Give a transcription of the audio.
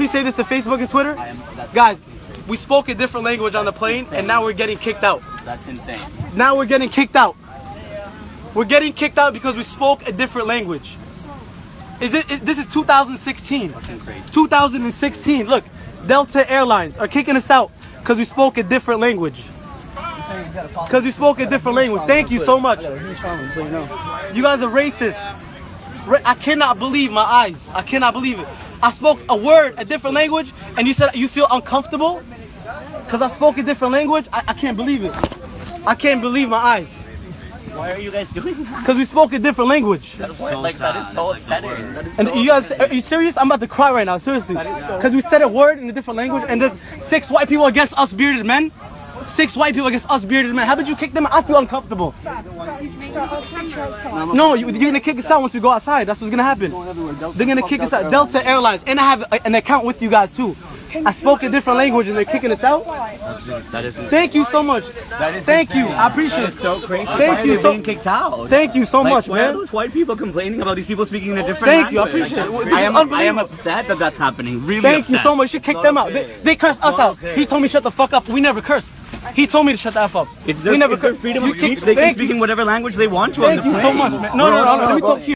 me say this to Facebook and Twitter. Guys, we spoke a different language on the plane, and now we're getting kicked out. That's insane. Now we're getting kicked out. We're getting kicked out because we spoke a different language. This is 2016. 2016. Look, Delta Airlines are kicking us out because we spoke a different language. Because we spoke a different language. Thank you so much. You guys are racist. I cannot believe my eyes. I cannot believe it. I spoke a word, a different language, and you said you feel uncomfortable because I spoke a different language. I can't believe it. I can't believe my eyes. Why are you guys doing that? Because we spoke a different language. That's so like sad. That is so upsetting. And you guys, are you serious? I'm about to cry right now, seriously. Because we said a word in a different language, and there's 6 white people against us bearded men. 6 white people against us bearded men. How did you kick them out? I feel uncomfortable. No, you're gonna kick us out once we go outside. That's what's gonna happen. They're gonna kick us out. Delta Airlines, and I have an account with you guys too. I spoke a different language and they're kicking us out. Thank you so much. Thank you. I appreciate it. So crazy. Thank you so much. Kicked out. Thank you so much, Why are man. those white people complaining about these people speaking in a different Thank you. I language? appreciate it. I am upset that that's happening. Really Thank upset. you so much. You kicked them out. They cursed us out. He told me shut the fuck up. We never cursed. He told me to shut the F up. We never cursed. Freedom of speech. They can speak in whatever language they want to on the plane. Thank you so much, man. No, let me talk to you.